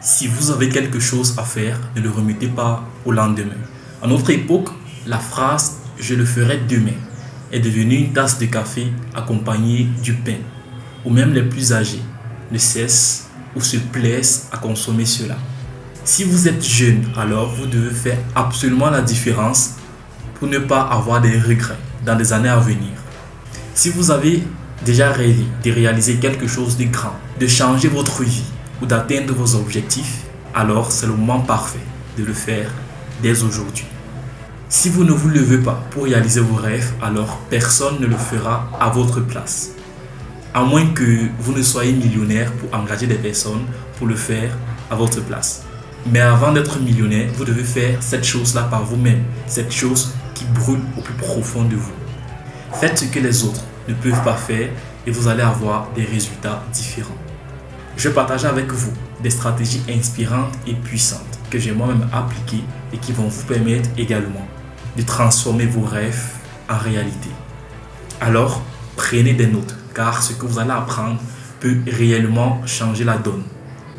Si vous avez quelque chose à faire, ne le remettez pas au lendemain. À notre époque, la phrase « je le ferai demain » est devenue une tasse de café accompagnée du pain. Ou même les plus âgés ne cessent ou se plaisent à consommer cela. Si vous êtes jeune, alors vous devez faire absolument la différence pour ne pas avoir des regrets dans les années à venir. Si vous avez déjà rêvé de réaliser quelque chose de grand, de changer votre vie ou d'atteindre vos objectifs, alors c'est le moment parfait de le faire dès aujourd'hui. Si vous ne vous levez pas pour réaliser vos rêves, alors personne ne le fera à votre place. À moins que vous ne soyez millionnaire pour engager des personnes pour le faire à votre place. Mais avant d'être millionnaire, vous devez faire cette chose-là par vous-même, cette chose qui brûle au plus profond de vous. Faites ce que les autres ne peuvent pas faire et vous allez avoir des résultats différents. Je vais partager avec vous des stratégies inspirantes et puissantes que j'ai moi-même appliquées et qui vont vous permettre également de transformer vos rêves en réalité. Alors, prenez des notes car ce que vous allez apprendre peut réellement changer la donne.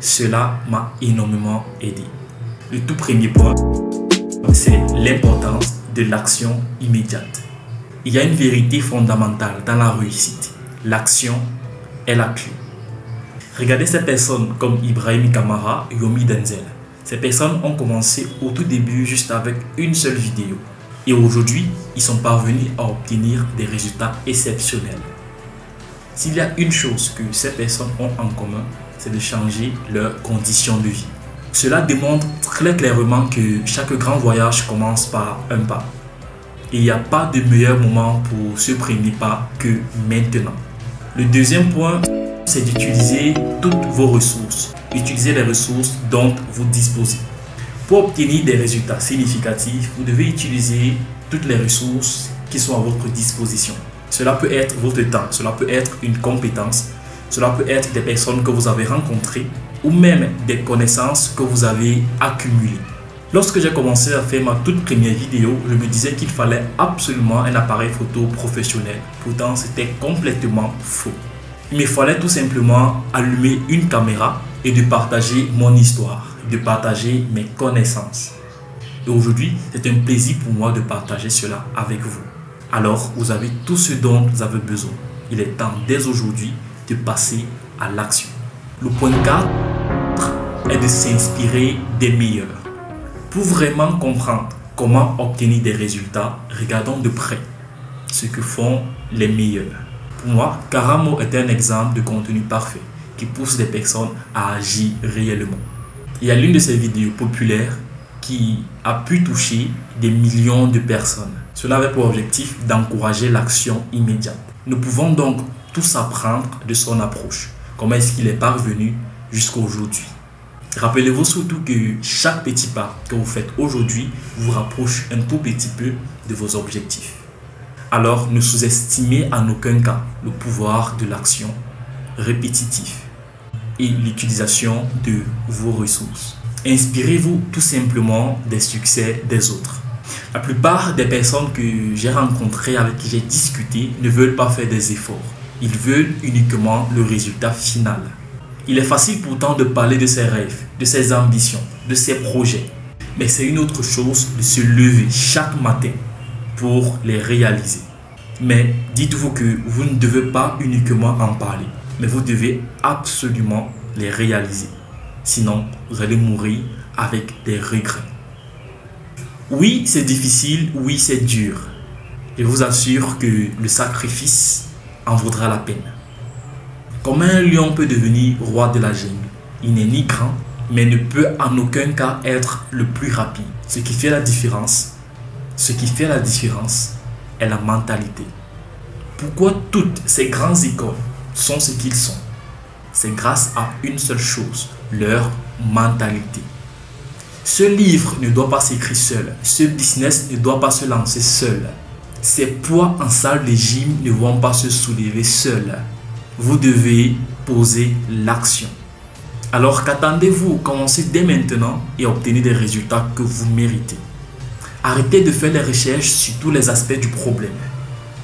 Cela m'a énormément aidé. Le tout premier point, c'est l'importance de l'action immédiate. Il y a une vérité fondamentale dans la réussite. L'action est la clé. Regardez ces personnes comme Ibrahim Kamara, Yomi Denzel. Ces personnes ont commencé au tout début juste avec une seule vidéo. Et aujourd'hui, ils sont parvenus à obtenir des résultats exceptionnels. S'il y a une chose que ces personnes ont en commun, c'est de changer leurs conditions de vie. Cela démontre très clairement que chaque grand voyage commence par un pas. Et il n'y a pas de meilleur moment pour ce premier pas que maintenant. Le deuxième point, c'est d'utiliser toutes vos ressources. Utilisez les ressources dont vous disposez. Pour obtenir des résultats significatifs, vous devez utiliser toutes les ressources qui sont à votre disposition. Cela peut être votre temps, cela peut être une compétence, cela peut être des personnes que vous avez rencontrées ou même des connaissances que vous avez accumulées. Lorsque j'ai commencé à faire ma toute première vidéo, je me disais qu'il fallait absolument un appareil photo professionnel. Pourtant, c'était complètement faux. Il me fallait tout simplement allumer une caméra et de partager mon histoire, de partager mes connaissances. Et aujourd'hui, c'est un plaisir pour moi de partager cela avec vous. Alors, vous avez tout ce dont vous avez besoin. Il est temps dès aujourd'hui de passer à l'action. Le point 4 est de s'inspirer des meilleurs. Pour vraiment comprendre comment obtenir des résultats, regardons de près ce que font les meilleurs. Pour moi, Karamo est un exemple de contenu parfait qui pousse les personnes à agir réellement. Il y a l'une de ces vidéos populaires qui a pu toucher des millions de personnes. Cela avait pour objectif d'encourager l'action immédiate. Nous pouvons donc tous apprendre de son approche. Comment est-ce qu'il est parvenu jusqu'à aujourd'hui? Rappelez-vous surtout que chaque petit pas que vous faites aujourd'hui vous rapproche un tout petit peu de vos objectifs. Alors, ne sous-estimez en aucun cas le pouvoir de l'action répétitive et l'utilisation de vos ressources. Inspirez-vous tout simplement des succès des autres. La plupart des personnes que j'ai rencontrées, avec qui j'ai discuté, ne veulent pas faire des efforts. Ils veulent uniquement le résultat final. Il est facile pourtant de parler de ses rêves, de ses ambitions, de ses projets. Mais c'est une autre chose de se lever chaque matin pour les réaliser. Mais dites-vous que vous ne devez pas uniquement en parler, mais vous devez absolument les réaliser. Sinon, vous allez mourir avec des regrets. Oui, c'est difficile, oui, c'est dur. Je vous assure que le sacrifice en vaudra la peine. Comment un lion peut devenir roi de la jungle? Il n'est ni grand, mais ne peut en aucun cas être le plus rapide. Ce qui fait la différence est la mentalité. Pourquoi toutes ces grandes écoles sont ce qu'ils sont? C'est grâce à une seule chose, leur mentalité. Ce livre ne doit pas s'écrire seul. Ce business ne doit pas se lancer seul. Ces poids en salle de gym ne vont pas se soulever seuls. Vous devez poser l'action. Alors qu'attendez-vous? Commencez dès maintenant et obtenez des résultats que vous méritez. Arrêtez de faire les recherches sur tous les aspects du problème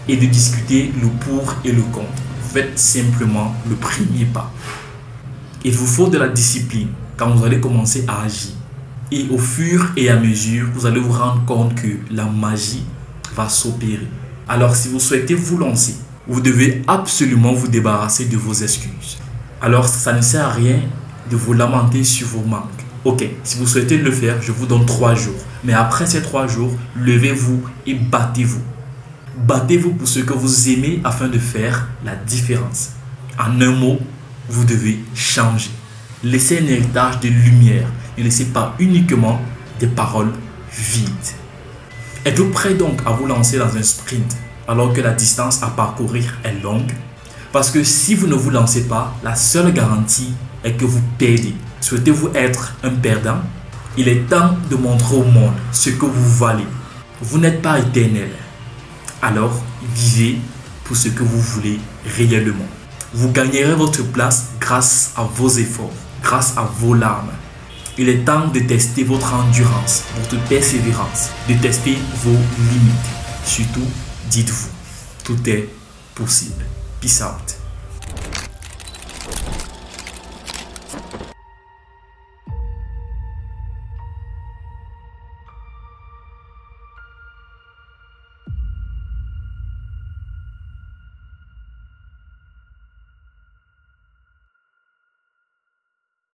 et de discuter le pour et le contre. Faites simplement le premier pas. Il vous faut de la discipline quand vous allez commencer à agir. Et au fur et à mesure, vous allez vous rendre compte que la magie va s'opérer. Alors si vous souhaitez vous lancer, vous devez absolument vous débarrasser de vos excuses. Alors ça ne sert à rien de vous lamenter sur vos manques. Ok, si vous souhaitez le faire, je vous donne 3 jours. Mais après ces 3 jours, levez-vous et battez-vous. Battez-vous pour ce que vous aimez afin de faire la différence. En un mot, vous devez changer. Laissez un héritage de lumière. Ne laissez pas uniquement des paroles vides. Êtes-vous prêt donc à vous lancer dans un sprint alors que la distance à parcourir est longue? Parce que si vous ne vous lancez pas, la seule garantie est que vous perdez. Souhaitez-vous être un perdant? Il est temps de montrer au monde ce que vous valez. Vous n'êtes pas éternel. Alors, vivez pour ce que vous voulez réellement. Vous gagnerez votre place grâce à vos efforts, grâce à vos larmes. Il est temps de tester votre endurance, votre persévérance, de tester vos limites. Surtout, dites-vous, tout est possible. Peace out.